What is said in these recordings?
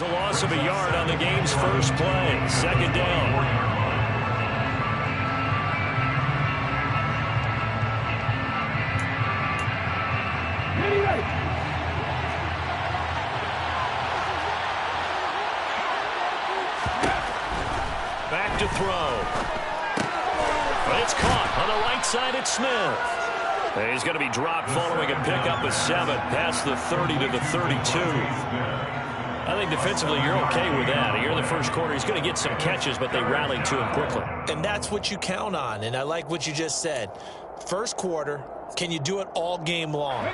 a loss of a yard on the game's first play. Second down. Back to throw. But it's caught on the right side at Smith. He's going to be dropped following a pickup of 7 past the 30 to the 32. I think defensively you're okay with that. Here in the first quarter, he's going to get some catches, but they rallied to him quickly. And that's what you count on, and I like what you just said. First quarter, can you do it all game long?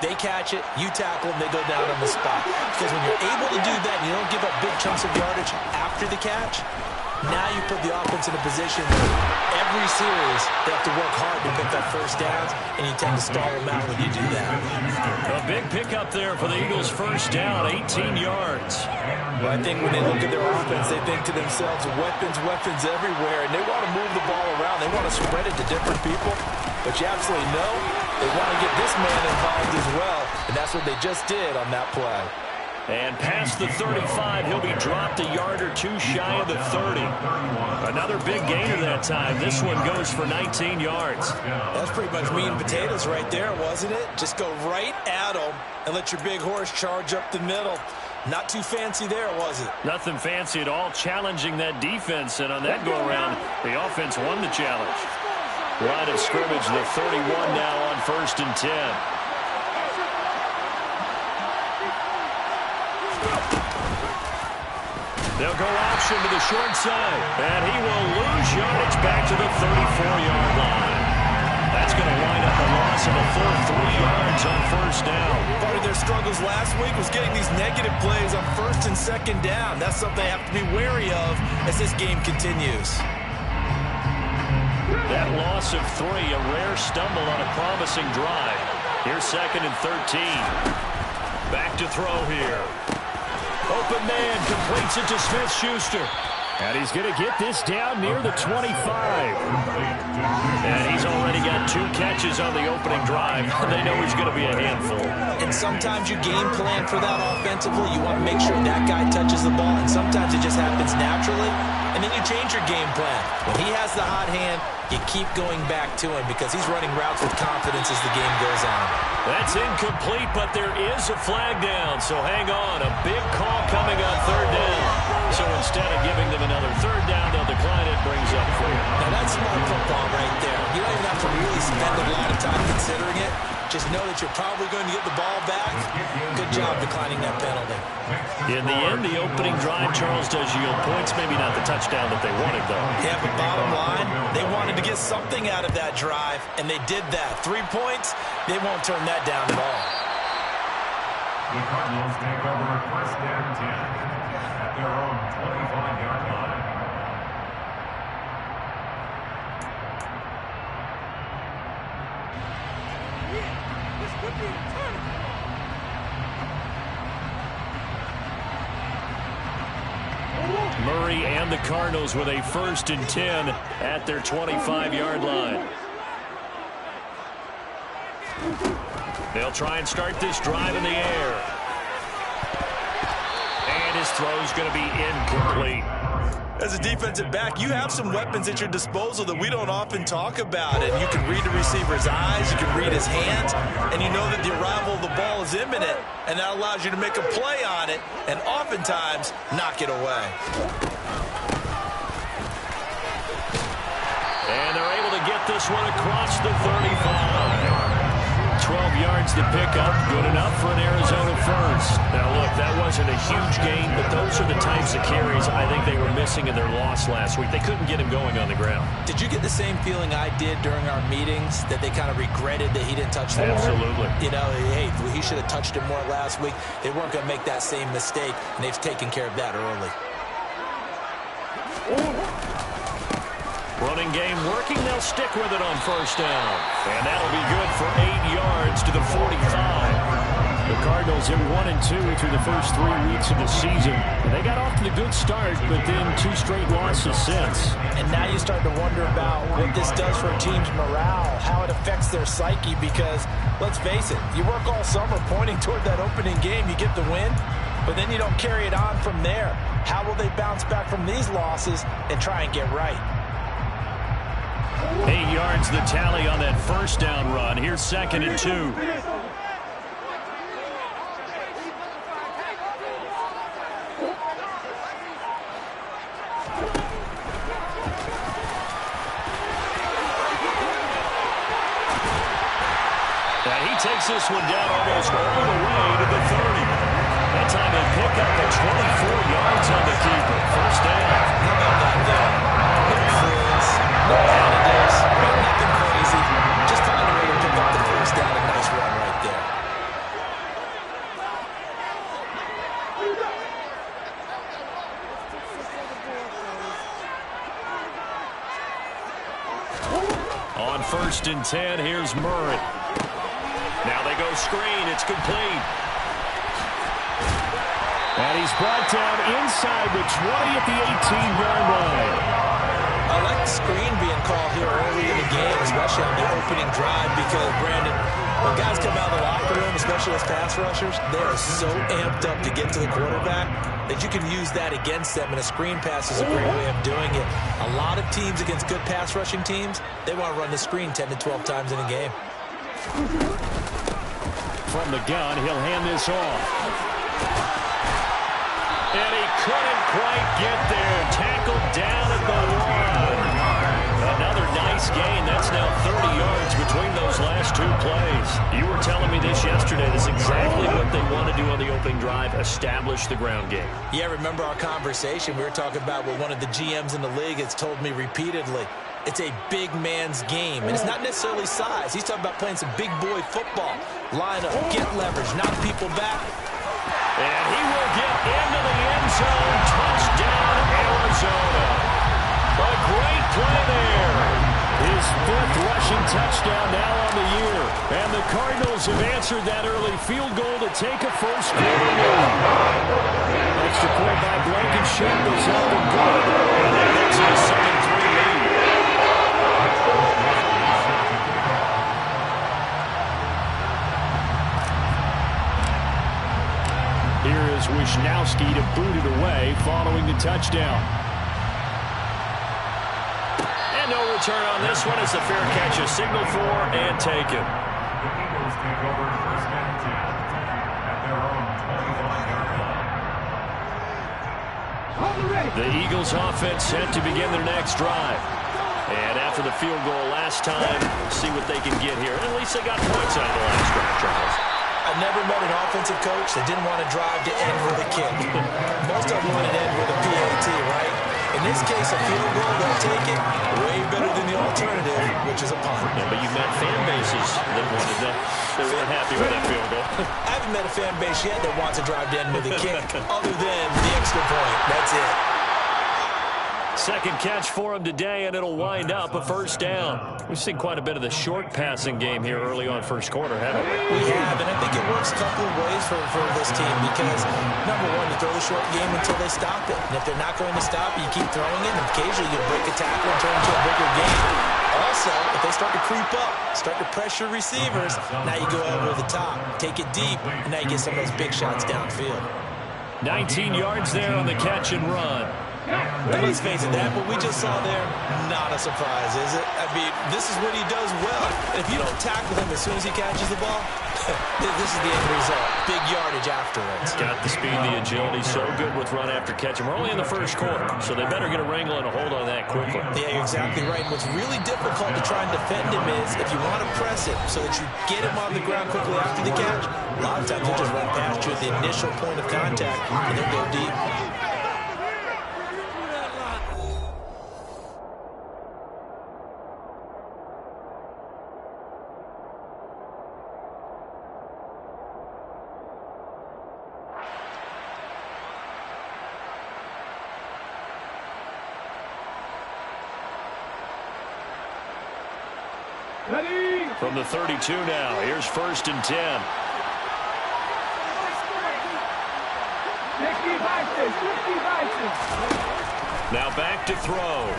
They catch it, you tackle them, they go down on the spot. Because when you're able to do that and you don't give up big chunks of yardage after the catch, now you put the offense in a position where every series they have to work hard to pick up first downs, and you tend to stall them out when you do that. A big pickup there for the Eagles' first down, 18 yards. Well, I think when they look at their offense, they think to themselves, weapons everywhere, and they want to move the ball around. They want to spread it to different people, but you absolutely know they want to get this man involved as well, and that's what they just did on that play. And past the 35, he'll be dropped a yard or two shy of the 30. Another big gainer that time. This one goes for 19 yards. That's pretty much meat and potatoes right there, wasn't it? Just go right at him and let your big horse charge up the middle. Not too fancy there, was it? Nothing fancy at all, challenging that defense. And on that go-around, the offense won the challenge. Line of scrimmage, the 31 now on 1st and 10. They'll go option to the short side, and he will lose yardage back to the 34-yard line. That's going to wind up a loss of a full 3 yards on first down. Part of their struggles last week was getting these negative plays on 1st and 2nd down. That's something they have to be wary of as this game continues. That loss of 3, a rare stumble on a promising drive. Here's 2nd and 13. Back to throw here. Open man completes it to Smith-Schuster. And he's going to get this down near the 25. And he's already got 2 catches on the opening drive. They know he's going to be a handful. And sometimes you game plan for that offensively. You want to make sure that guy touches the ball. And sometimes it just happens naturally. And then you change your game plan. When he has the hot hand, you keep going back to him because he's running routes with confidence as the game goes on. That's incomplete, but there is a flag down. So hang on. A big call coming on 3rd down. So instead of giving them another 3rd down, they'll decline it. Brings up 4. Now that's smart football right there. You don't even have to really spend a lot of time considering it. Just know that you're probably going to get the ball back. Good job declining that penalty. In the end, the opening drive, Charles, does yield points. Maybe not the touchdown that they wanted, though. Yeah, but bottom line, they wanted to get something out of that drive, and they did that. 3 points, they won't turn that down at all. The Cardinals take over 1st and 10 at their own 25-yard line. Murray and the Cardinals with a 1st and 10 at their 25-yard line. They'll try and start this drive in the air. And his throw's going to be incomplete. As a defensive back, you have some weapons at your disposal that we don't often talk about. And you can read the receiver's eyes, you can read his hands, and you know that the arrival of the ball is imminent, and that allows you to make a play on it and oftentimes knock it away. And they're able to get this one across the 35. 12 yards to pick up. Good enough for an Arizona first. Now, look, that wasn't a huge gain, but those are the types of carries I think they were missing in their loss last week. They couldn't get him going on the ground. Did you get the same feeling I did during our meetings, that they kind of regretted that he didn't touch the ball? Absolutely. You know, hey, he should have touched it more last week. They weren't going to make that same mistake, and they've taken care of that early. Running game working. They'll stick with it on 1st down. And that'll be good for 8 yards to the 45. The Cardinals in 1-2 through the first 3 weeks of the season. And they got off to the good start, but then 2 straight losses since. And now you start to wonder about what this does for a team's morale, how it affects their psyche, because let's face it, you work all summer pointing toward that opening game, you get the win, but then you don't carry it on from there. How will they bounce back from these losses and try and get right? 8 yards the tally on that first down run. Here's 2nd and 2. Takes this one down almost all the way to the 30. That time they pick up at 24 yards on the keeper. First down. How about that, though? No frills, no additives, nothing crazy. Just find a way to pick up the first down. A nice run right there. On 1st and 10, here's Murray. Now they go screen. It's complete. And he's brought down inside the 20 at the 18-yard line. I like the screen being called here early in the game, especially on the opening drive, because, Brandon, when guys come out of the locker room, especially as pass rushers, they are so amped up to get to the quarterback that you can use that against them, and a screen pass is a great way of doing it. A lot of teams against good pass rushing teams, they want to run the screen 10 to 12 times in a game. From the gun, he'll hand this off. And he couldn't quite get there. Tackled down at the 1. Another nice gain. That's now 30 yards between those last 2 plays. You were telling me this yesterday. This is exactly what they want to do on the opening drive, establish the ground game. Yeah, remember our conversation. We were talking about what one of the GMs in the league has told me repeatedly. It's a big man's game, and it's not necessarily size. He's talking about playing some big boy football. Line up, get leverage, knock people back. And he will get into the end zone. Touchdown, Arizona. A great play there. His 5th rushing touchdown now on the year. And the Cardinals have answered that early field goal to take a first quarter lead. Extra point by Blankenship is up and good. And that makes it a 7-3 lead. Here is Wisnowski to boot it away following the touchdown. And no return on this one as the fair catch is signaled for and taken. The Eagles take over 1st and 10 at their own 25-yard line. The Eagles offense set to begin their next drive. And after the field goal last time, see what they can get here. At least they got points out of the last drive, Charles. I've never met an offensive coach that didn't want to drive to end with a kick. Most of them want to end with a PAT, right? In this case, a field goal, they'll take it way better than the alternative, which is a punt. Yeah, but you've met fan bases that wanted that. They weren't happy with that field goal. I haven't met a fan base yet that wants to drive to end with a kick, other than the extra point. That's it. Second catch for him today, and it'll wind up a first down. We've seen quite a bit of the short passing game here early on first quarter, haven't we? We have, and I think it works a couple of ways for this team because, number one, you throw the short game until they stop it. And if they're not going to stop it, you keep throwing it, and occasionally you break a tackle and turn it into a bigger game. Also, if they start to creep up, start to pressure receivers, now you go over the top, take it deep, and now you get some of those big shots downfield. 19 yards there on the catch and run. And let's face it, that what we just saw there, not a surprise, is it? I mean, this is what he does well. And if you don't tackle him as soon as he catches the ball, this is the end result. Big yardage afterwards. Got the speed, the agility, so good with run after catch. And we're only in the first quarter, so they better get a wrangle and a hold on that quickly. Yeah, you're exactly right. What's really difficult to try and defend him is if you want to press it so that you get him on the ground quickly after the catch, a lot of times he'll just run past you at the initial point of contact, and they'll go deep. From the 32 now, here's 1st and 10. Now back to throw.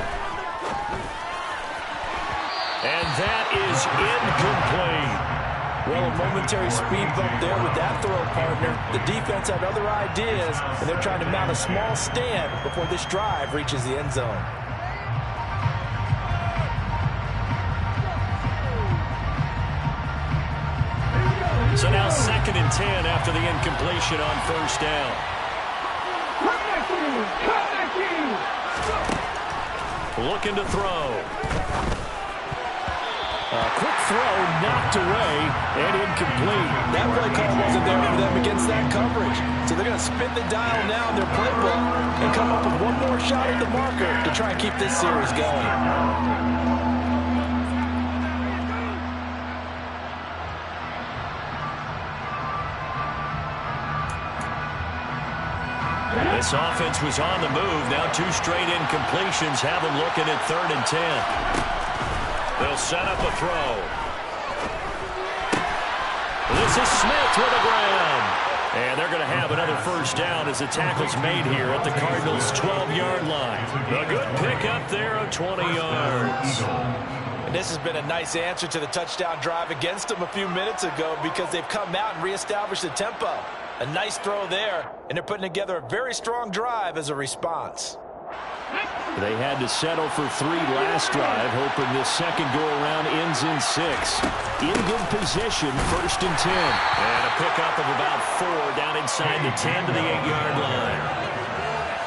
And that is incomplete. Well, a momentary speed bump there with that throw, partner. The defense had other ideas, and they're trying to mount a small stand before this drive reaches the end zone. So now 2nd and 10 after the incompletion on first down. Looking to throw. Quick throw knocked away and incomplete. That play call wasn't there for them against that coverage. So they're going to spin the dial now in their playbook and come up with one more shot at the marker to try and keep this series going. This offense was on the move. Now 2 straight incompletions have them looking at 3rd and 10. They'll set up a throw. This is Smith with a grab. And they're going to have another first down as the tackle's made here at the Cardinals' 12-yard line. A good pickup there of 20 yards. And this has been a nice answer to the touchdown drive against them a few minutes ago because they've come out and reestablished the tempo. A nice throw there, and they're putting together a very strong drive as a response. They had to settle for 3 last drive, hoping this second go-around ends in 6. In good position, 1st and 10. And a pickup of about 4 down inside the 10 to the 8-yard line.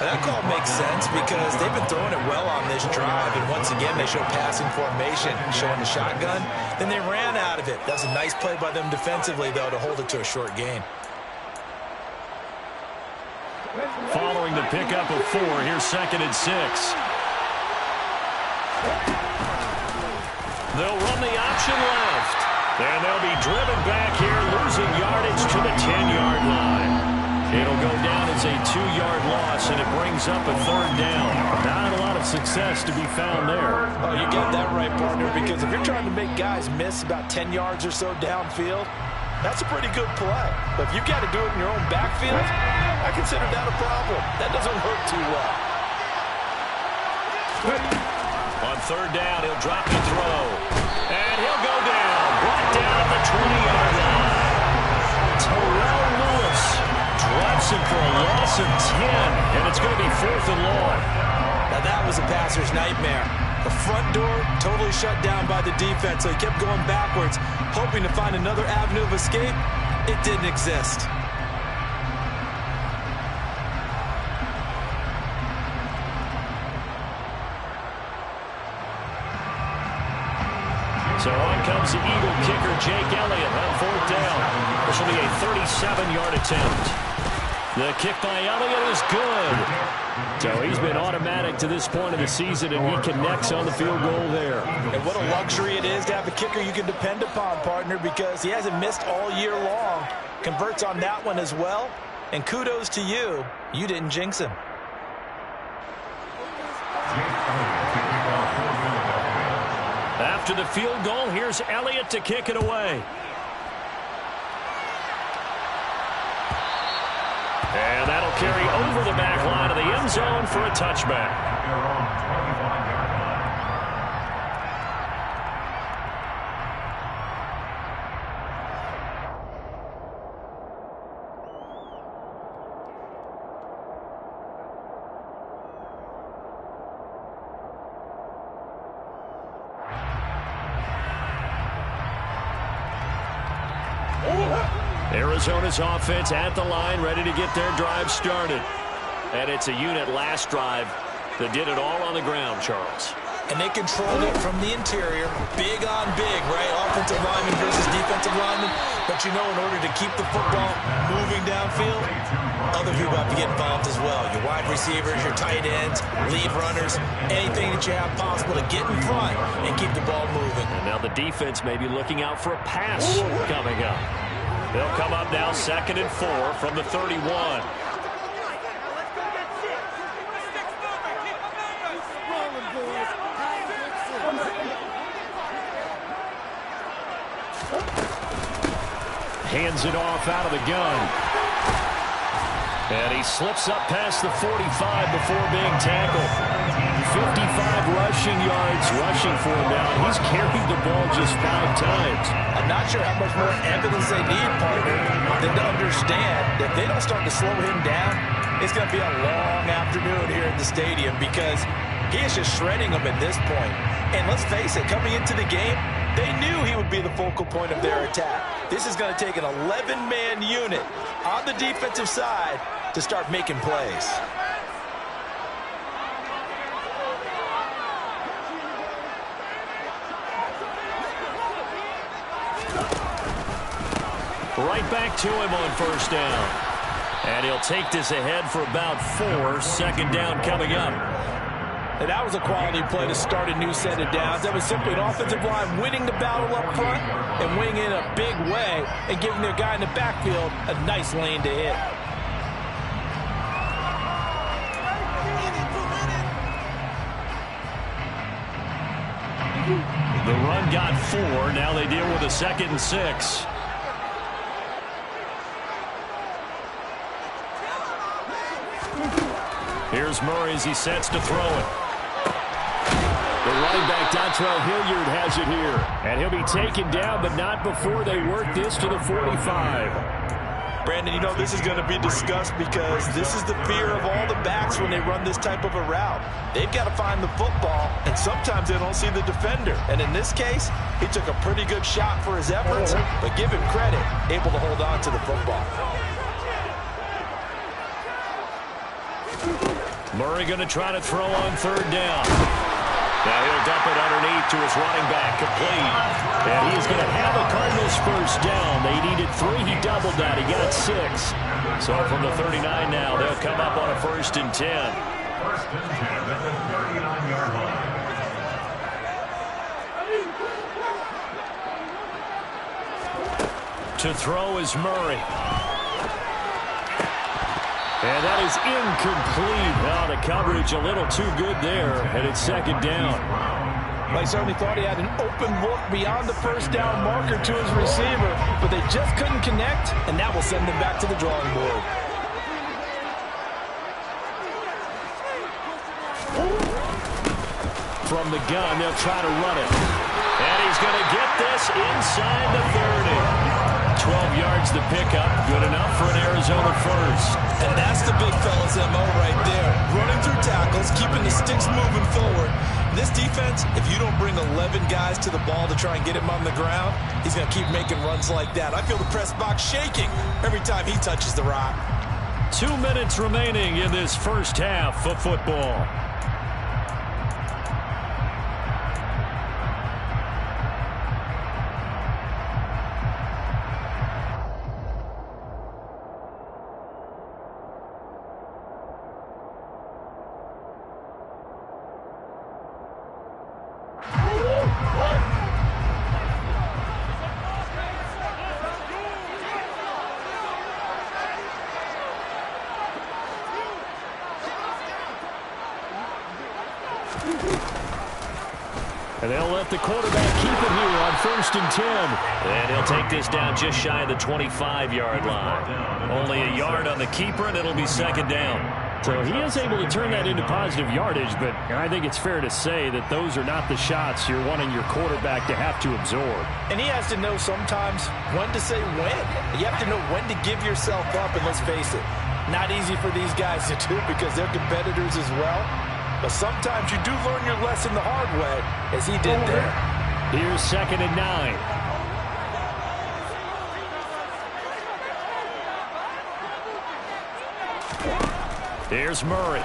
And that call makes sense because they've been throwing it well on this drive, and once again they show passing formation, showing the shotgun. Then they ran out of it. That's a nice play by them defensively, though, to hold it to a short gain. Following the pickup of 4, here's 2nd and 6. They'll run the option left. And they'll be driven back here, losing yardage to the 10-yard line. It'll go down as a 2-yard loss, and it brings up a 3rd down. Not a lot of success to be found there. Oh, you get that right, partner, because if you're trying to make guys miss about 10 yards or so downfield, that's a pretty good play. But if you got to do it in your own backfield, I consider that a problem. That doesn't work too well. On 3rd down, he'll drop the throw. And he'll go down. Brought down at the 20-yard line. Terrell Lewis drops him for a loss of 10. And it's going to be 4th and long. Now that was a passer's nightmare. The front door totally shut down by the defense, so he kept going backwards, hoping to find another avenue of escape. It didn't exist. So on comes the Eagle kicker, Jake Elliott, on 4th down. This will be a 37-yard attempt. The kick by Elliott is good. So he's been automatic to this point of the season, and he connects on the field goal there. And what a luxury it is to have a kicker you can depend upon, partner, because he hasn't missed all year long. Converts on that one as well. And kudos to you. You didn't jinx him. After the field goal, here's Elliott to kick it away. And that'll carry over the back line of the end zone for a touchback. Arizona's offense at the line, ready to get their drive started. And it's a unit last drive that did it all on the ground, Charles. And they controlled it from the interior, big on big, right? Offensive lineman versus defensive lineman. But you know, in order to keep the football moving downfield, other people have to get involved as well. Your wide receivers, your tight ends, lead runners, anything that you have possible to get in front and keep the ball moving. And now the defense may be looking out for a pass coming up. They'll come up now 2nd and 4 from the 31. Hands it off out of the gun. And he slips up past the 45 before being tackled. 55 rushing yards rushing for him now. He's carried the ball just 5 times. I'm not sure how much more evidence they need, partner, than to understand that if they don't start to slow him down, it's going to be a long afternoon here in the stadium because he is just shredding them at this point. And let's face it, coming into the game, they knew he would be the focal point of their attack. This is going to take an 11-man unit on the defensive side to start making plays. Right back to him on first down. And he'll take this ahead for about 4. Second down coming up. And that was a quality play to start a new set of downs. That was simply an offensive line winning the battle up front and winning in a big way and giving their guy in the backfield a nice lane to hit. The run got 4. Now they deal with a 2nd and 6. Here's Murray as he sets to throw it. The running back, Dontrell Hilliard, has it here. And he'll be taken down, but not before they work this to the 45. Brandon, you know this is going to be discussed because this is the fear of all the backs when they run this type of a route. They've got to find the football, and sometimes they don't see the defender. And in this case, he took a pretty good shot for his efforts, but give him credit, able to hold on to the football. Murray going to try to throw on 3rd down. Now he'll dump it underneath to his running back, complete. And he's going to have a Cardinals first down. They needed 3. He doubled that. He got 6. So from the 39 now, they'll come up on a 1st and 10. 1st and 10 at the 39-yard line. To throw is Murray. And that is incomplete. Now the coverage a little too good there, and it's 2nd down. Well, he certainly thought he had an open look beyond the first down marker to his receiver, but they just couldn't connect, and that will send them back to the drawing board. From the gun, they'll try to run it. And he's going to get this inside the 30. 12 yards to pick up. Good enough for an Arizona first. And that's the big fella's MO right there. Running through tackles, keeping the sticks moving forward. This defense, if you don't bring 11 guys to the ball to try and get him on the ground, he's going to keep making runs like that. I feel the press box shaking every time he touches the rock. 2 minutes remaining in this first half of football. And they'll let the quarterback keep it here on 1st and 10. And he'll take this down just shy of the 25-yard line. Only a yard on the keeper, and it'll be 2nd down. So he is able to turn that into positive yardage, but I think it's fair to say that those are not the shots you're wanting your quarterback to have to absorb. And he has to know sometimes when to say when. You have to know when to give yourself up, and let's face it, not easy for these guys to do because they're competitors as well. But sometimes you do learn your lesson the hard way, as he did there. Here's 2nd and 9. Here's Murray.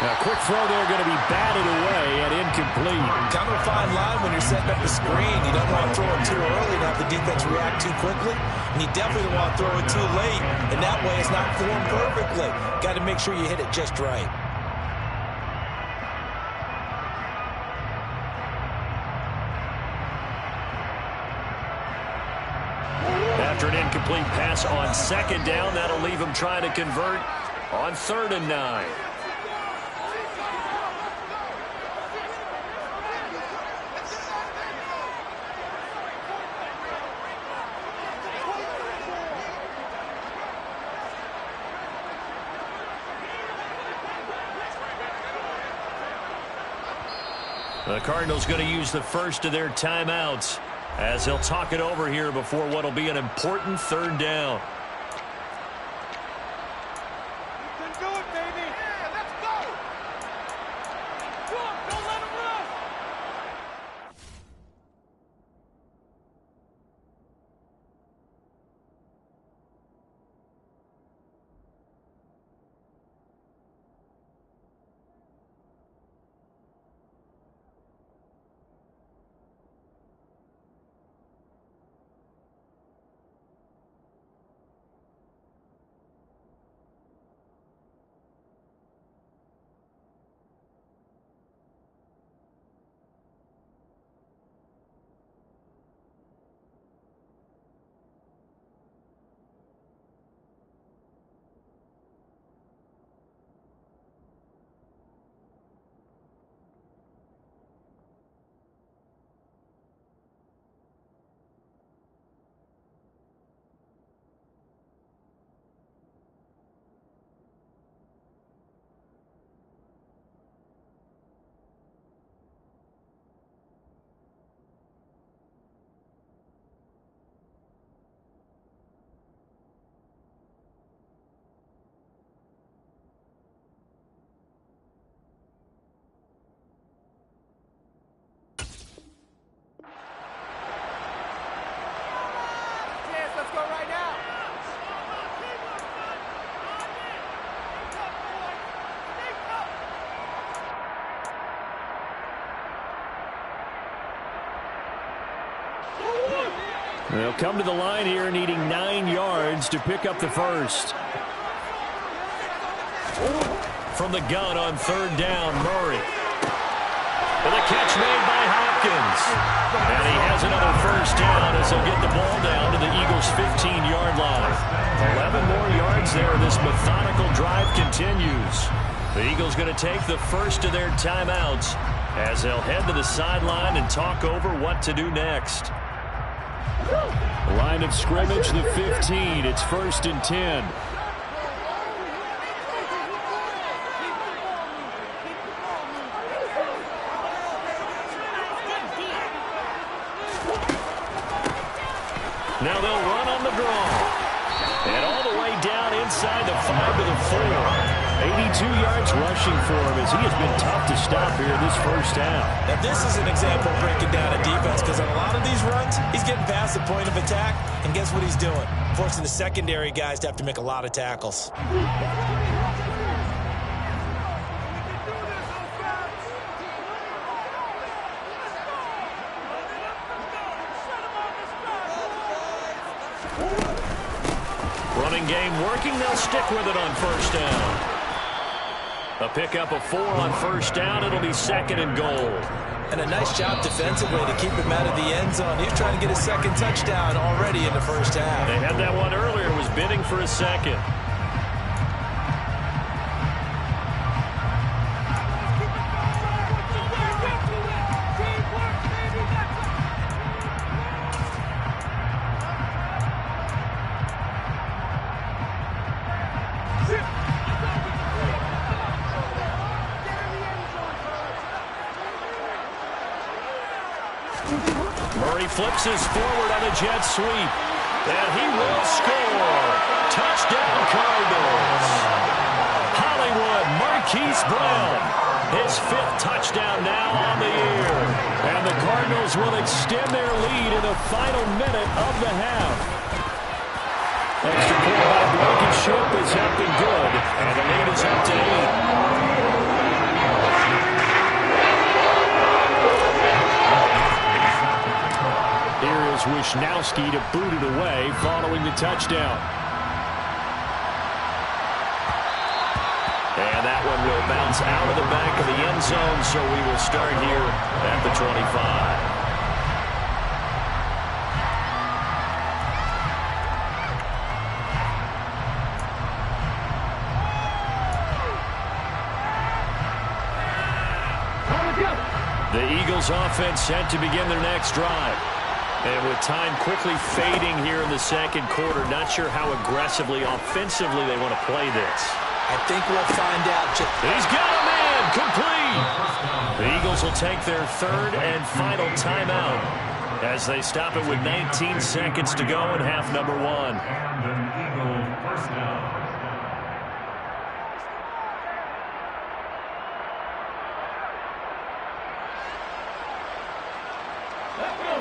Now, quick throw there, going to be batted away and incomplete. Kind of a fine line when you're setting up the screen. You don't want to throw it too early and have the defense react too quickly. And you definitely don't want to throw it too late. And that way it's not formed perfectly. Got to make sure you hit it just right. After an incomplete pass on 2nd down, that'll leave him trying to convert on 3rd and 9. The Cardinals going to use the first of their timeouts as they'll talk it over here before what will be an important third down. You can do it, baby. Yeah, let's go. Go on, don't let him run. Let's go right now. They'll come to the line here needing 9 yards to pick up the first. From the gun on third down, Murray. With a catch made by Hopkins. And he has another first down as they'll get the ball down to the Eagles' 15-yard line. 11 more yards there. This methodical drive continues. The Eagles going to take the first of their timeouts as they'll head to the sideline and talk over what to do next. Line of scrimmage, the 15. It's 1st and 10. Now they'll run on the draw. And all the way down inside the 5 to the 4. 82 yards rushing for him as he has been tough to stop here this first half. Now this is an example of breaking down a defense because on a lot of these runs, he's getting past the point of attack, and guess what he's doing? Forcing the secondary guys to have to make a lot of tackles. Running game working. They'll stick with it on first down. A pickup of 4 on first down. It'll be 2nd and goal. And a nice job defensively to keep him out of the end zone. He was trying to get his second touchdown already in the first half. They had that one earlier. Was bidding for a second. Murray flips his forward on a jet sweep. And he will score. Touchdown, Cardinals. Hollywood Marquise Brown. His 5th touchdown now on the year. And the Cardinals will extend their lead in the final minute of the half. Extra point by Blankenship is up and good. And the lead is up to 8. Here is Wisnowski to boot it away following the touchdown. And that one will bounce out of the back of the end zone, so we will start here at the 25. The Eagles offense set to begin their next drive. And with time quickly fading here in the second quarter, not sure how aggressively, offensively they want to play this. I think we'll find out. He's got him in! again, complete. The Eagles will take their third and final timeout as they stop it with 19 seconds to go in half number one. And an Eagle first down.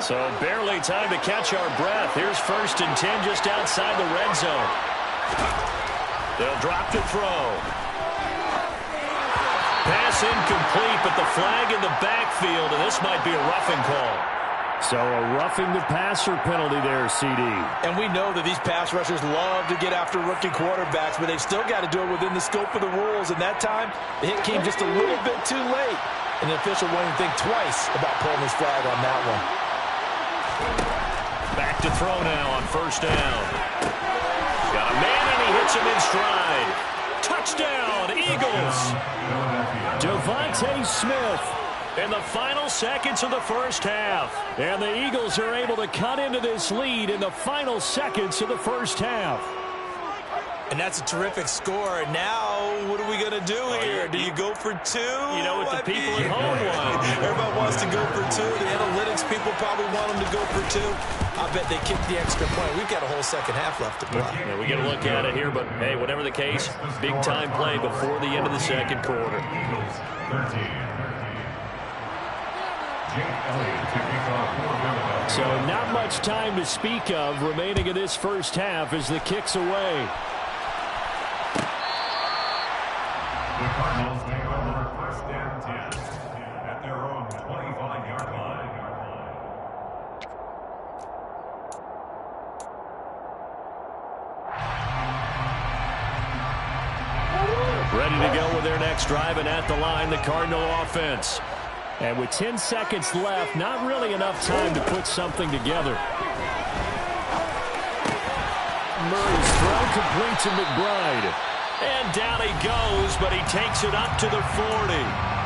So barely time to catch our breath. Here's 1st and 10 just outside the red zone. They'll drop to throw. Pass incomplete, but the flag in the backfield, and this might be a roughing call. So a roughing the passer penalty there, CD. And we know that these pass rushers love to get after rookie quarterbacks, but they've still got to do it within the scope of the rules. And that time, the hit came just a little bit too late. And the official won't even think twice about pulling his flag on that one. Back to throw now on 1st down. Got a man, and he hits him in stride. Touchdown, Eagles. Devontae Smith. In the final seconds of the first half. And the Eagles are able to cut into this lead in the final seconds of the first half. And that's a terrific score. Now, what are we going to do here? Do you go for two? You know what the people at home want. Everybody wants to go for two. The analytics people probably want them to go for two. I bet they kick the extra point. We've got a whole second half left to play. Yeah, we got to look at it here, but hey, whatever the case, big-time play before the end of the second quarter. Eagles 13. So not much time to speak of remaining in this first half as the kick's away. The Cardinals take over 1st and 10 at their own 25-yard line. Ready to go with their next drive, and at the line, the Cardinal offense. And with 10 seconds left, not really enough time to put something together. Murray's throw complete to McBride. And down he goes, but he takes it up to the 40.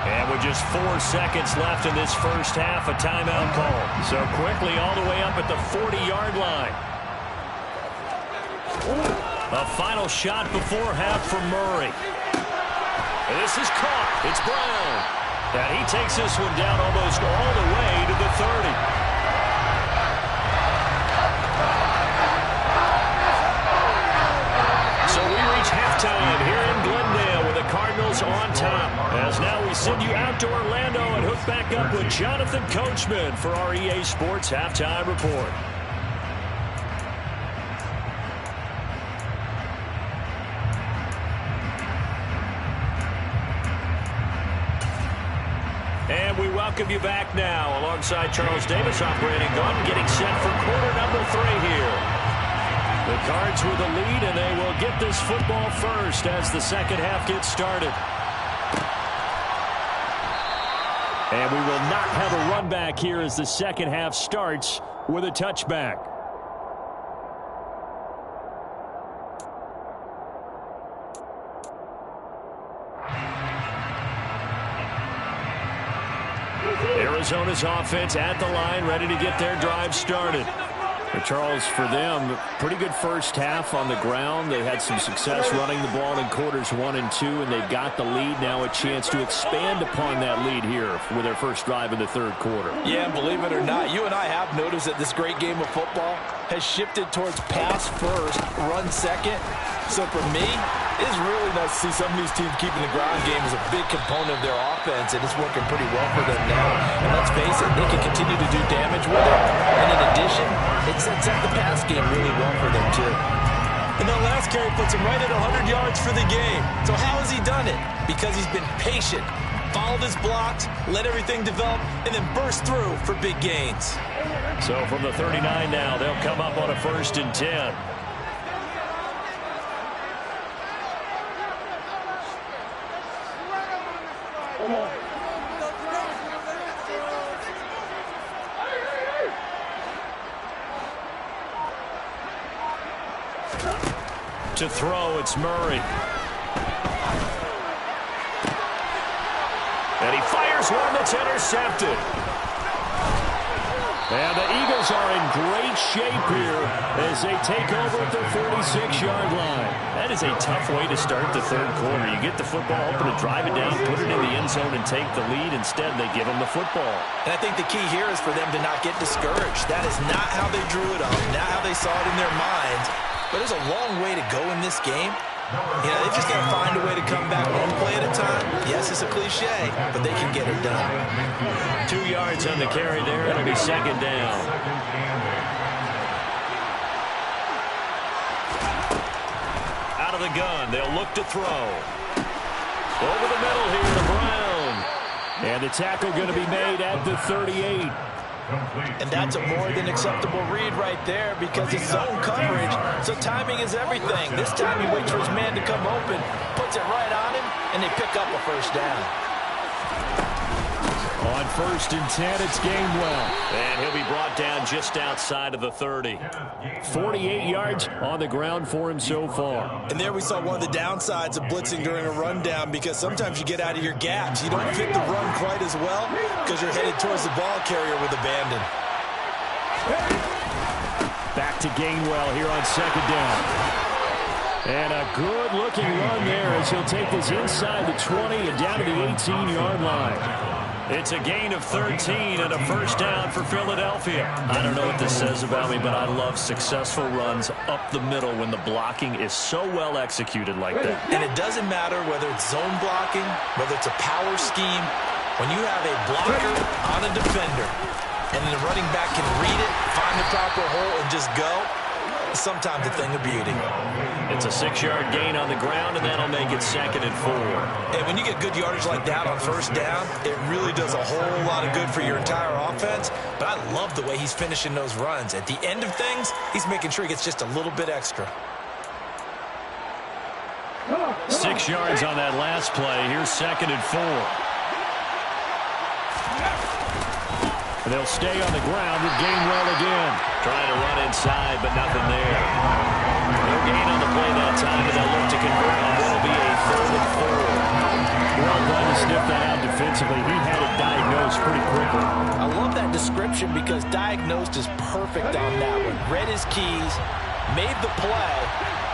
And with just 4 seconds left in this first half, a timeout call. So quickly all the way up at the 40-yard line. A final shot before half for Murray. And this is caught. It's Brown. And he takes this one down almost all the way to the 30. So we reach halftime here in Glendale with the Cardinals on top. As now we send you out to Orlando and hook back up with Jonathan Coachman for our EA Sports Halftime Report. And we welcome you back now alongside Charles Davis operating gun, getting set for quarter number 3 here. The Cards with the lead, and they will get this football first as the second half gets started. And we will not have a run back here as the second half starts with a touchback. Arizona's offense at the line, ready to get their drive started. And Charles, for them, pretty good first half on the ground. They had some success running the ball in quarters 1 and 2, and they've got the lead now, a chance to expand upon that lead here with their first drive in the third quarter. Yeah, believe it or not, you and I have noticed that this great game of football has shifted towards pass first, run second. So for me, it's really nice to see some of these teams keeping the ground game as a big component of their offense, and it's working pretty well for them now. And let's face it, they can continue to do damage with it. And in addition, it sets up the pass game really well for them, too. And that last carry puts him right at 100 yards for the game. So how has he done it? Because he's been patient, followed his blocks, let everything develop, and then burst through for big gains. So from the 39 now, they'll come up on a 1st and 10. To throw, it's Murray. And he fires one that's intercepted. And the Eagles are in great shape here as they take over at the 46-yard line. That is a tough way to start the third quarter. You get the football open to drive it down, put it in the end zone, and take the lead. Instead, they give them the football. And I think the key here is for them to not get discouraged. That is not how they drew it up, not how they saw it in their minds. But there's a long way to go in this game. You know, they've just got to find a way to come back one play at a time. Yes, it's a cliche, but they can get it done. 2 yards on the carry there. It'll be second down. Out of the gun. They'll look to throw. Over the middle here to Brown. And the tackle going to be made at the 38. And that's a more than acceptable read right there because it's zone coverage, so timing is everything. This time he waits for his man to come open, puts it right on him, and they pick up a first down. On 1st and 10, it's Gainwell. And he'll be brought down just outside of the 30. 48 yards on the ground for him so far. And there we saw one of the downsides of blitzing during a rundown because sometimes you get out of your gaps. You don't fit the run quite as well because you're headed towards the ball carrier with abandon. Back to Gainwell here on 2nd down. And a good-looking run there as he'll take this inside the 20 and down to the 18-yard line. It's a gain of 13 and a first down for Philadelphia. I don't know what this says about me, but I love successful runs up the middle when the blocking is so well executed like that. And it doesn't matter whether it's zone blocking, whether it's a power scheme. When you have a blocker on a defender and then the running back can read it, find the proper hole, and just go, it's sometimes a thing of beauty. It's a 6-yard gain on the ground, and that'll make it 2nd and 4. And when you get good yardage like that on first down, it really does a whole lot of good for your entire offense. But I love the way he's finishing those runs. At the end of things, he's making sure he gets just a little bit extra. 6 yards on that last play. Here's 2nd and 4. And they'll stay on the ground with Gainwell again. Trying to run inside, but nothing there. No gain on the play that time, and they'll look to convert on what will be a 3rd and 4. Well done to sniff that out defensively. He had it diagnosed pretty quickly. I love that description because diagnosed is perfect on that one. Read his keys, made the play,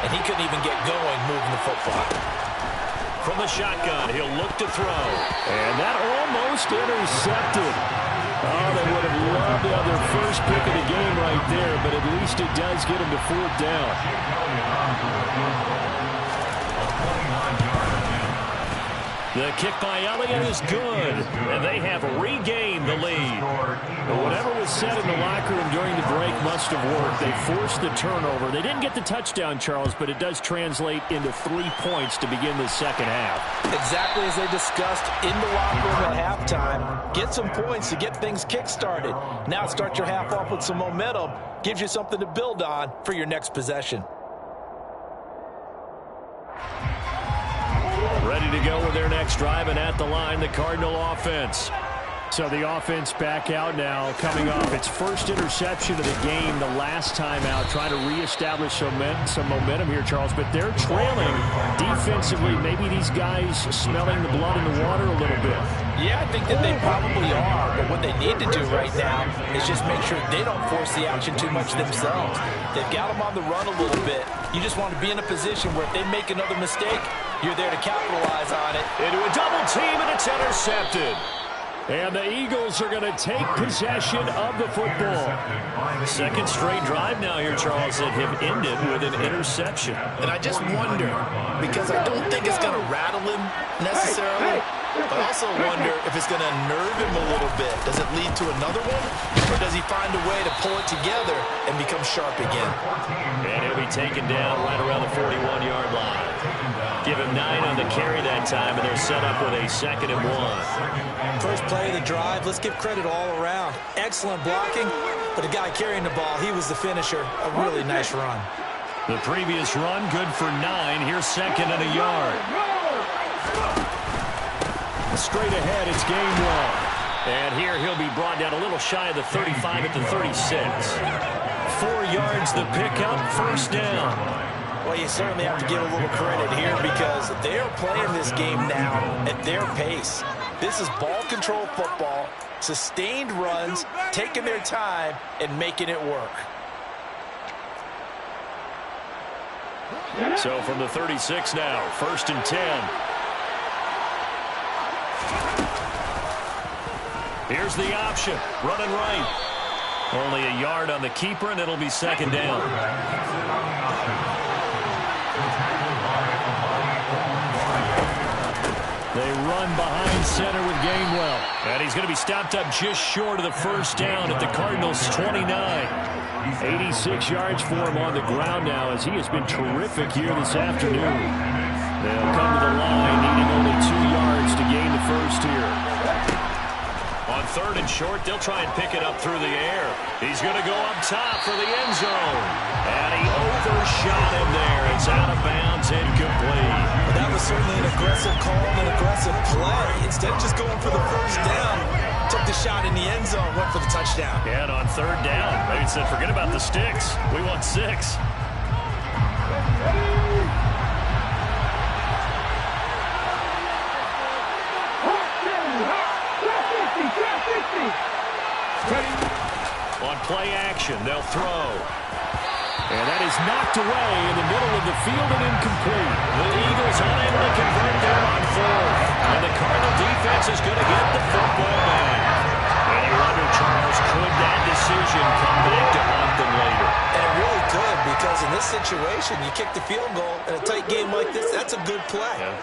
and he couldn't even get going moving the football. From the shotgun, he'll look to throw. And that almost intercepted. Oh, they would have loved to have their first pick of the game right there, but at least it does get them to 4th down. The kick by Elliott is good, and they have regained the lead. But whatever was said in the locker room during the break must have worked. They forced the turnover. They didn't get the touchdown, Charles, but it does translate into 3 points to begin the second half. Exactly as they discussed in the locker room at halftime. Get some points to get things kick-started. Now start your half off with some momentum. Gives you something to build on for your next possession. Ready to go with their next drive, and at the line, the Cardinal offense. So the offense back out now, coming off its first interception of the game the last time out, trying to reestablish some momentum here, Charles. But they're trailing defensively. Maybe these guys smelling the blood in the water a little bit. Yeah, I think that they probably are. But what they need to do right now is just make sure they don't force the action too much themselves. They've got them on the run a little bit. You just want to be in a position where if they make another mistake, you're there to capitalize on it. Into a double team, and it's intercepted. And the Eagles are going to take possession of the football. Second straight drive now here, Charles, that have ended with an interception. And I just wonder, because I don't think it's going to rattle him necessarily, but I also wonder if it's going to nerve him a little bit. Does it lead to another one? Or does he find a way to pull it together and become sharp again? And he'll be taken down right around the 41-yard line. Give him 9 on the carry that time, and they're set up with a 2nd and 1. First play of the drive, let's give credit all around. Excellent blocking, but the guy carrying the ball, he was the finisher. A really nice run. The previous run, good for 9. Here's 2nd and a yard. Straight ahead, it's Gainwell. And here he'll be brought down a little shy of the 35 at the 36. 4 yards the pickup, first down. Well, you certainly have to give a little credit here because they're playing this game now at their pace. This is ball control football. Sustained runs, taking their time, and making it work. So from the 36 now, 1st and 10. Here's the option, running right. Only a yard on the keeper, and it'll be 2nd down. They run behind center with Gainwell. And he's going to be stopped up just short of the 1st down at the Cardinals' 29. 86 yards for him on the ground now, as he has been terrific here this afternoon. They'll come to the line, needing only 2 yards to gain the first here. On 3rd and short, they'll try and pick it up through the air. He's going to go up top for the end zone. And he overshot him there. It's out of bounds, incomplete. But that was certainly an aggressive call and an aggressive play. Instead of just going for the 1st down, took the shot in the end zone, went for the touchdown. Yeah, and on 3rd down, they said, forget about the sticks. We want 6. On play action, they'll throw. And that is knocked away in the middle of the field and incomplete. The Eagles unable to convert there on 4th. And the Cardinal defense is going to get the football back. And you wonder, Charles, could that decision come back to haunt them later? And it really could, because in this situation, you kick the field goal in a tight game like this, that's a good play. Yeah.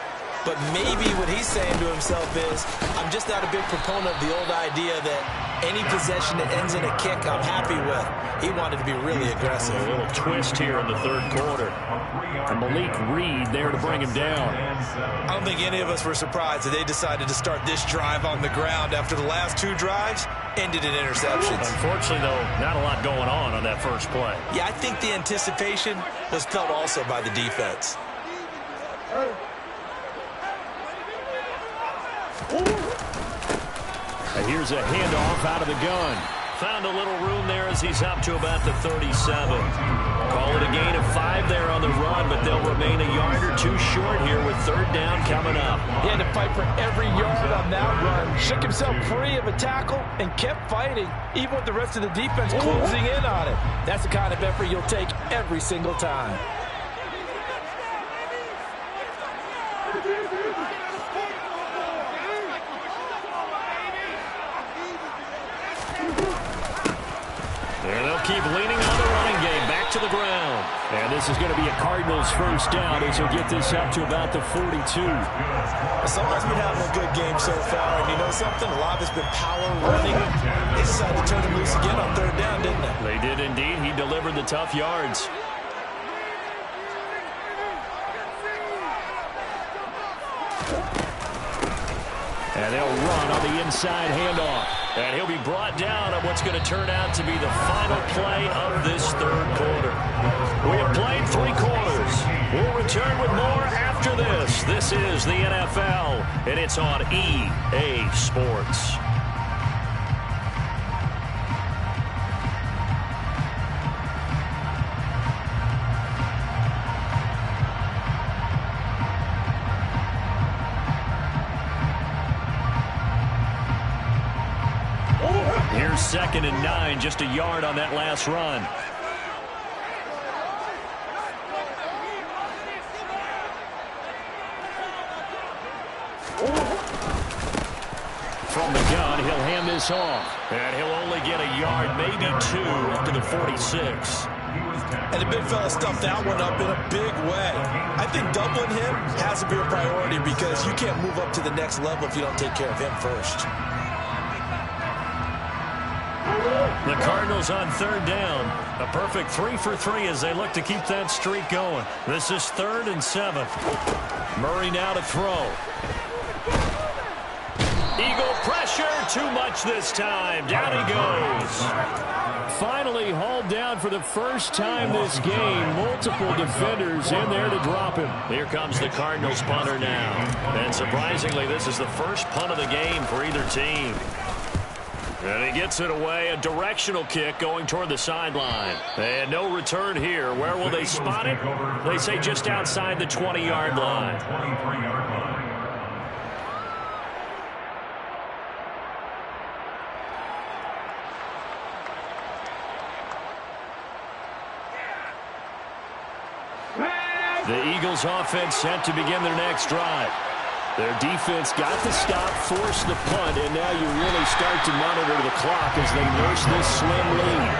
But maybe what he's saying to himself is, I'm just not a big proponent of the old idea that any possession that ends in a kick I'm happy with. He wanted to be really aggressive. A little twist here in the 3rd quarter. And Malik Reed there to bring him down. I don't think any of us were surprised that they decided to start this drive on the ground after the last 2 drives ended in interceptions. Unfortunately, though, not a lot going on that first play. Yeah, I think the anticipation was felt also by the defense. And here's a handoff out of the gun. Found a little room there as he's up to about the 37. Call it a gain of 5 there on the run, but they'll remain a yard or 2 short here with 3rd down coming up. He had to fight for every yard on that run. Shook himself free of a tackle and kept fighting, even with the rest of the defense closing in on it. That's the kind of effort you'll take every single time. And they'll keep leaning on the running game. Back to the ground. And this is going to be a Cardinals 1st down as he'll get this up to about the 42. Someone's been having a good game so far, and you know something? A lot of it's been power running. They decided to turn him loose again on 3rd down, didn't they? They did indeed. He delivered the tough yards. And they'll run on the inside handoff. And he'll be brought down on what's going to turn out to be the final play of this 3rd quarter. We have played 3 quarters. We'll return with more after this. This is the NFL, and it's on EA Sports. Here's 2nd and 9, just a yard on that last run. From the gun, he'll hand this off. And he'll only get a yard, maybe 2, up to the 46. And the big fella stuffed that one up in a big way. I think doubling him has to be a priority because you can't move up to the next level if you don't take care of him first. The Cardinals on 3rd down. A perfect 3 for 3 as they look to keep that streak going. This is 3rd and 7. Murray now to throw. Eagle pressure, too much this time. Down he goes. Finally hauled down for the first time this game. Multiple defenders in there to drop him. Here comes the Cardinals punter now. And surprisingly, this is the first punt of the game for either team. And he gets it away, a directional kick going toward the sideline. And no return here. Where will they spot it? They say just outside the 20-yard line. 23-yard line. The Eagles offense set to begin their next drive. Their defense got the stop, forced the punt, and now you really start to monitor the clock as they nurse this slim lead.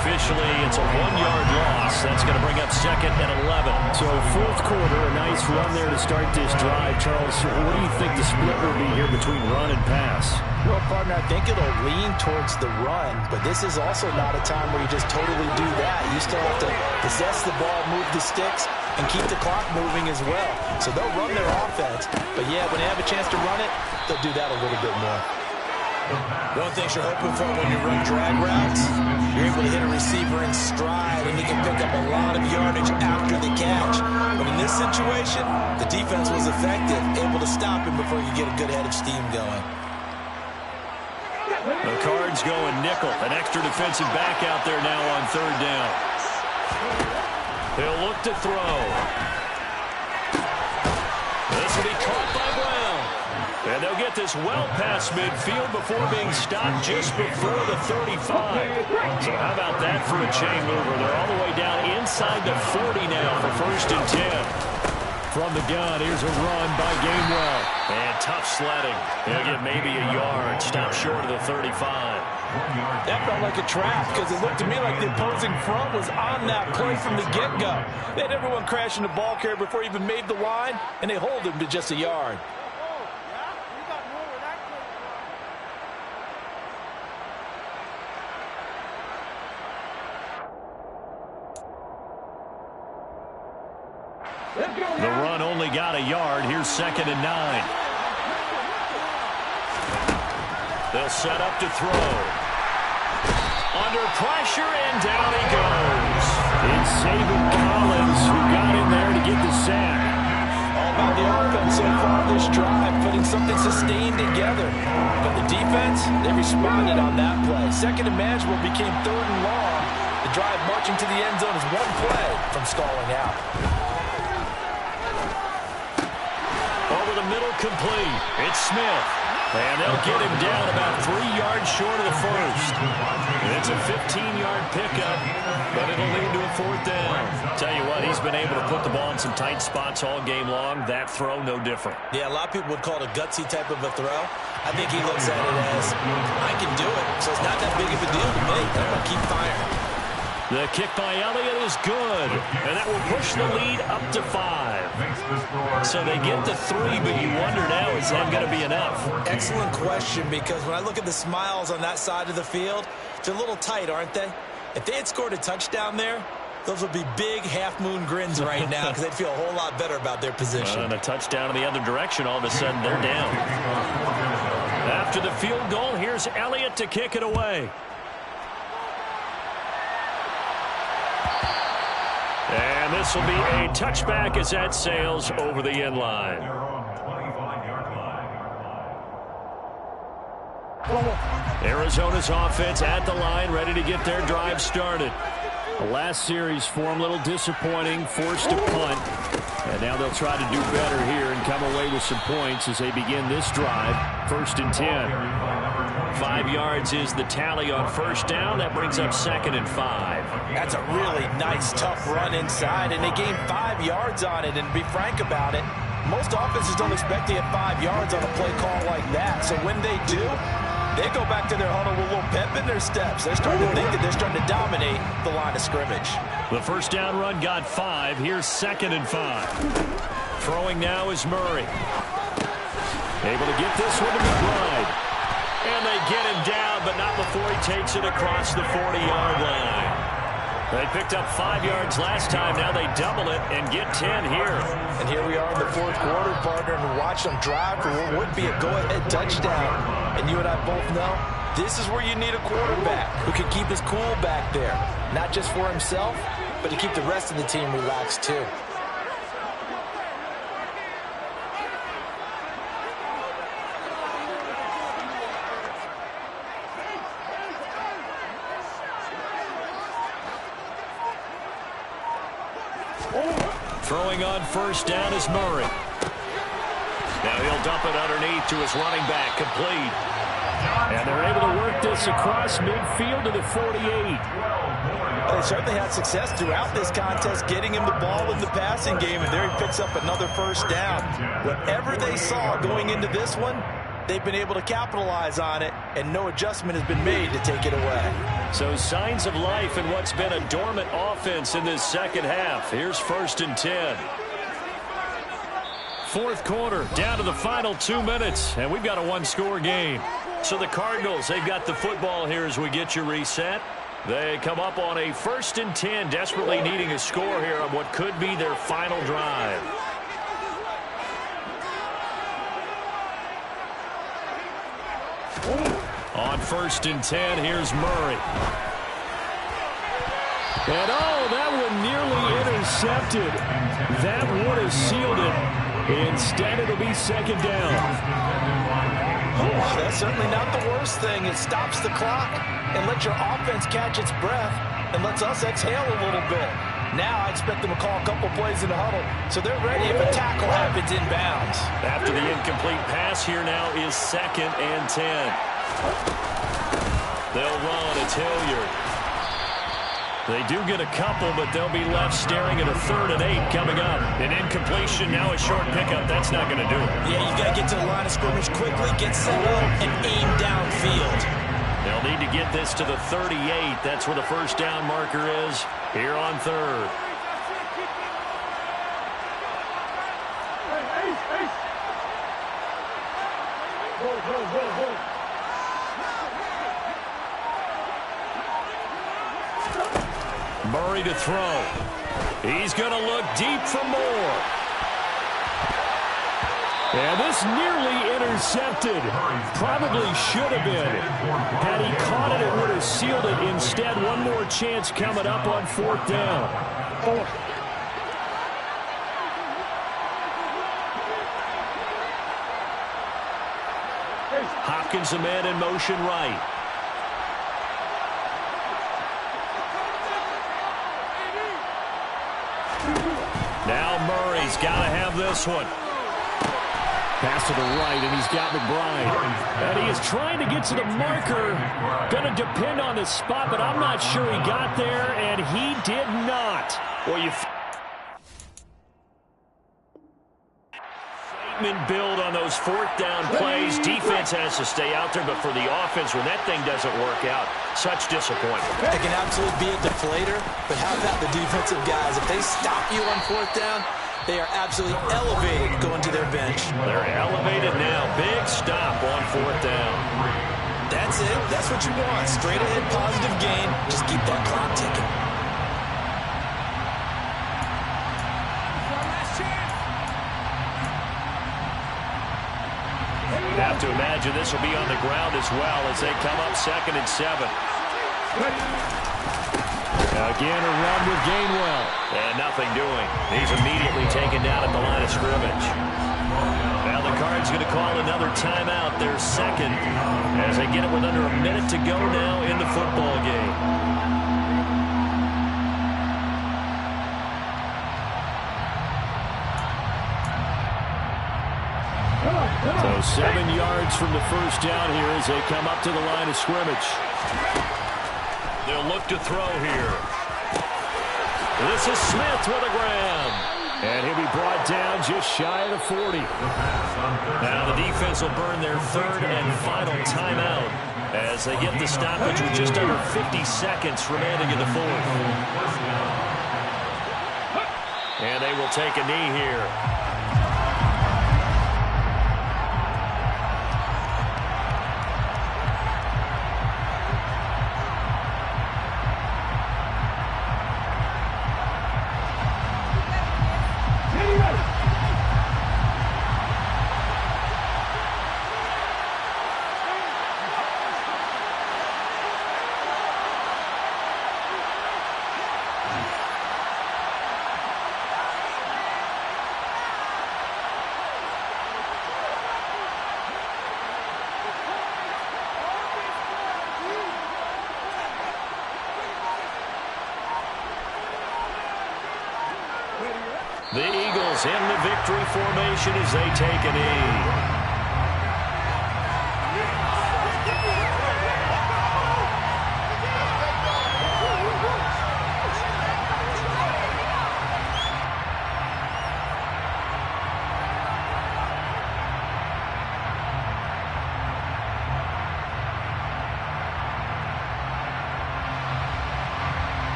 Officially, it's a 1-yard loss. That's going to bring up 2nd and 11. So fourth quarter, a nice run there to start this drive. Charles, what do you think the split will be here between run and pass? Well, partner, I think it'll lean towards the run, but this is also not a time where you just totally do that. You still have to possess the ball, move the sticks, and keep the clock moving as well. So they'll run their offense, but yeah, when they have a chance to run it, they'll do that a little bit more. One thing you're hoping for when you run drag routes, you're able to hit a receiver in stride, and you can pick up a lot of yardage after the catch. But in this situation, the defense was effective, able to stop him before you get a good head of steam going. The Cards going nickel. An extra defensive back out there now on 3rd down. He'll look to throw. This will be caught by Brown. And they'll get this well past midfield before being stopped just before the 35. So how about that for a chain mover? They're all the way down inside the 40 now for 1st and 10. From the gun, here's a run by Gainwell. And tough sledding. He'll get maybe a yard. Stop short of the 35. That felt like a trap because it looked to me like the opposing front was on that play from the get-go. They had everyone crashing the ball carrier before he even made the line, and they hold him to just a yard. The run only got a yard. Here's 2nd and 9. They'll set up to throw. Under pressure, and down he goes. It's Saban Collins who got in there to get the sack. All about the offense so far this drive, putting something sustained together. But the defense, they responded on that play. 2nd and manageable became 3rd and long. The drive marching to the end zone is one play from stalling out. Over the middle, complete. It's Smith. And they'll get him down about 3 yards short of the 1st. It's a 15-yard pickup, but it'll lead to a 4th down. Tell you what, he's been able to put the ball in some tight spots all game long. That throw, no different. Yeah, a lot of people would call it a gutsy type of a throw. I think he looks at it as, I can do it, so it's not that big of a deal to me. I'm going to keep firing. The kick by Elliott is good, and that will push the lead up to 5. So they get the 3, but you wonder now, is that going to be enough? Excellent question, because when I look at the smiles on that side of the field, they're a little tight, aren't they? If they had scored a touchdown there, those would be big half-moon grins right now because they'd feel a whole lot better about their position. And a touchdown in the other direction, all of a sudden they're down. After the field goal, here's Elliott to kick it away. And this will be a touchback as that sails over the end line. Arizona's offense at the line, ready to get their drive started. The last series for them, a little disappointing, forced to punt. And now they'll try to do better here and come away with some points as they begin this drive. 1st and 10. 5 yards is the tally on 1st down. That brings up 2nd and 5. That's a really nice, tough run inside, and they gained 5 yards on it. And to be frank about it, most offenses don't expect to get 5 yards on a play call like that. So when they do, they go back to their huddle with a little pep in their steps. They're starting to think that they're starting to dominate the line of scrimmage. The 1st down run got 5. Here's 2nd and 5. Throwing now is Murray. Able to get this one to McBride. And they get him down, but not before he takes it across the 40-yard line. They picked up 5 yards last time. Now they double it and get 10 here. And here we are in the 4th quarter, partner, and watch them drive for what would be a go-ahead touchdown. And you and I both know this is where you need a quarterback who can keep his cool back there. Not just for himself, but to keep the rest of the team relaxed too. Throwing on 1st down is Murray. Now he'll dump it underneath to his running back, complete. And they're able to work this across midfield to the 48. They certainly had success throughout this contest, getting him the ball in the passing game, and there he picks up another first down. Whatever they saw going into this one, they've been able to capitalize on it, and no adjustment has been made to take it away. So signs of life in what's been a dormant offense in this second half. Here's 1st and 10. Fourth quarter, down to the final 2 minutes, and we've got a one-score game. So the Cardinals, they've got the football here as we get you reset. They come up on a 1st and 10, desperately needing a score here on what could be their final drive. On 1st and 10, here's Murray. And oh, that one nearly intercepted. That would have sealed it. Instead, it'll be 2nd down. Oh, that's certainly not the worst thing. It stops the clock and lets your offense catch its breath and lets us exhale a little bit. Now I expect them to call a couple plays in the huddle so they're ready if a tackle happens inbounds. After the incomplete pass, here now is 2nd and 10. They'll run. It's Hilliard. They do get a couple, but they'll be left staring at a 3rd and 8 coming up. An incompletion, now a short pickup. That's not going to do it. Yeah, you got to get to the line of scrimmage quickly, get set up, and aim downfield. They'll need to get this to the 38. That's where the first down marker is here on 3rd. Murray to throw. He's going to look deep for more. And this nearly intercepted. Probably should have been. Had he caught it, it would have sealed it. Instead, one more chance coming up on 4th down. Hopkins, a man in motion right. Now Murray's got to have this one. Pass to the right, and he's got McBride. And he is trying to get to the marker. Going to depend on the spot, but I'm not sure he got there, and he did not. Well, you build on those 4th down plays. Defense has to stay out there, but for the offense, when that thing doesn't work out, such disappointment. It can absolutely be a deflator, but how about the defensive guys? If they stop you on 4th down, they are absolutely elevated going to their bench. They're elevated now. Big stop on 4th down. That's it. That's what you want. Straight ahead, positive gain. Just keep that clock ticking. You have to imagine this will be on the ground as well as they come up 2nd and 7. Again, a run with Gainwell. And nothing doing. He's immediately taken down at the line of scrimmage. Now the Cards going to call another timeout, their 2nd, as they get it with under a minute to go now in the football game. So 7 yards from the first down here as they come up to the line of scrimmage. They'll look to throw here. This is Smith with a grab. And he'll be brought down just shy of the 40. Now the defense will burn their 3rd and final timeout as they get the stoppage with just under 50 seconds remaining in the 4th. And they will take a knee here. The Eagles in the victory formation as they take a knee.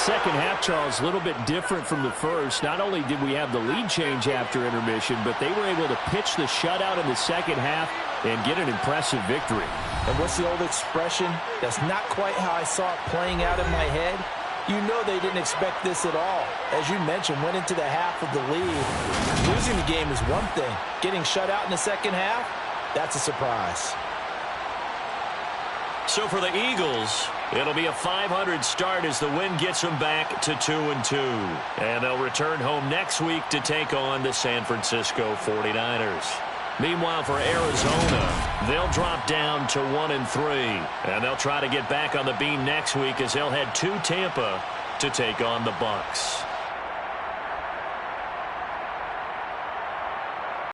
second half, Charles, a little bit different from the first. Not only did we have the lead change after intermission, but they were able to pitch the shutout in the second half and get an impressive victory. And what's the old expression? That's not quite how I saw it playing out in my head. You know they didn't expect this at all. As you mentioned, went into the half of the lead. Losing the game is one thing. Getting shut out in the second half, that's a surprise. So for the Eagles, it'll be a .500 start as the win gets them back to 2-2. And they'll return home next week to take on the San Francisco 49ers. Meanwhile, for Arizona, they'll drop down to 1-3. And they'll try to get back on the beam next week as they'll head to Tampa to take on the Bucs.